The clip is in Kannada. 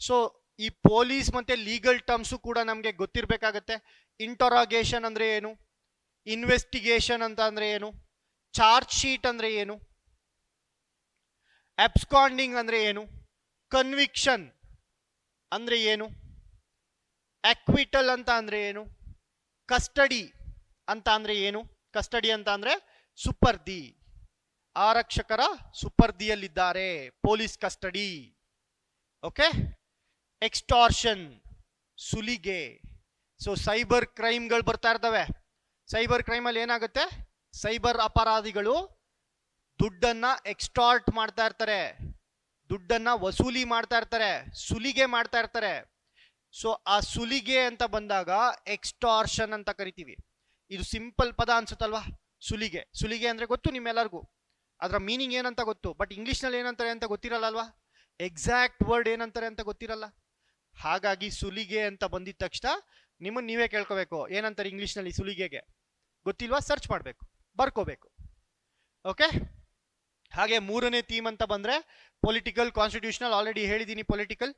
ಸೊ ಈ ಪೊಲೀಸ್ ಮತ್ತೆ ಲೀಗಲ್ ಟರ್ಮ್ಸು ಕೂಡ ನಮಗೆ ಗೊತ್ತಿರಬೇಕಾಗತ್ತೆ. ಇಂಟರಾಗೇಷನ್ ಅಂದ್ರೆ ಏನು, ಇನ್ವೆಸ್ಟಿಗೇಷನ್ ಅಂತ ಅಂದ್ರೆ ಏನು, ಚಾರ್ಜ್ ಶೀಟ್ ಅಂದ್ರೆ ಏನು, ಅಬ್ಸ್ಕಾಂಡಿಂಗ್ ಅಂದ್ರೆ ಏನು, ಕನ್ವಿಕ್ಷನ್ ಅಂದ್ರೆ ಏನು, ಅಕ್ವಿಟಲ್ ಅಂತ ಅಂದ್ರೆ ಏನು, ಕಸ್ಟಡಿ ಅಂತ ಅಂದ್ರೆ ಏನು. ಕಸ್ಟಡಿ ಅಂತ ಅಂದ್ರೆ ಸುಪರ್ದಿ, ಆರಕ್ಷಕರ ಸುಪರ್ದಿಯಲ್ಲಿದ್ದಾರೆ, ಪೊಲೀಸ್ ಕಸ್ಟಡಿ. ಓಕೆ. ಎಕ್ಸ್ಟಾರ್ಷನ್, ಸುಲಿಗೆ. ಸೊ ಸೈಬರ್ ಕ್ರೈಮ್ಗಳು ಬರ್ತಾ ಇರ್ತವೆ. ಸೈಬರ್ ಕ್ರೈಮ್ ಅಲ್ಲಿ ಏನಾಗುತ್ತೆ, ಸೈಬರ್ ಅಪರಾಧಿಗಳು ದುಡ್ಡನ್ನ ಎಕ್ಸ್ಟಾರ್ಟ್ ಮಾಡ್ತಾ ಇರ್ತಾರೆ, ದುಡ್ಡನ್ನ ವಸೂಲಿ ಮಾಡ್ತಾ ಇರ್ತಾರೆ, ಸುಲಿಗೆ ಮಾಡ್ತಾ ಇರ್ತಾರೆ. ಸೊ ಆ ಸುಲಿಗೆ ಅಂತ ಬಂದಾಗ ಎಕ್ಸ್ಟಾರ್ಷನ್ ಅಂತ ಕರಿತೀವಿ. ಇದು ಸಿಂಪಲ್ ಪದ ಅನ್ಸುತ್ತಲ್ವಾ, ಸುಲಿಗೆ. ಸುಲಿಗೆ ಅಂದ್ರೆ ಗೊತ್ತು ನಿಮ್ಮೆಲ್ಲರಿಗೂ, ಅದರ ಮೀನಿಂಗ್ ಏನಂತ ಗೊತ್ತು, ಬಟ್ ಇಂಗ್ಲಿಷ್ ನಲ್ಲಿ ಏನಂತಾರೆ ಅಂತ ಗೊತ್ತಿರಲ್ಲ ಅಲ್ವಾ, ಎಕ್ಸಾಕ್ಟ್ ವರ್ಡ್ ಏನಂತಾರೆ ಅಂತ ಗೊತ್ತಿರಲ್ಲ. ಹಾಗಾಗಿ ಸುಲಿಗೆ ಅಂತ ಬಂದಿದ ತಕ್ಷಣ ನಿಮ್ಮನ್ನ ನೀವೇ ಕೇಳ್ಕೋಬೇಕು, ಏನಂತಾರೆ ಇಂಗ್ಲಿಷ್ ನಲ್ಲಿ ಸುಲಿಗೆಗೆ. ಗೊತ್ತಿಲ್ವಾ, ಸರ್ಚ್ ಮಾಡಬೇಕು, ಬರ್ಕೋಬೇಕು. ಓಕೆ. ಹಾಗೆ ಮೂರನೇ ಥೀಮ್ ಅಂತ ಬಂದ್ರೆ ಪೊಲಿಟಿಕಲ್ ಕಾನ್ಸ್ಟಿಟ್ಯೂಷನಲ್. ಆಲ್ರೆಡಿ ಹೇಳಿದ್ದೀನಿ ಪೊಲಿಟಿಕಲ್.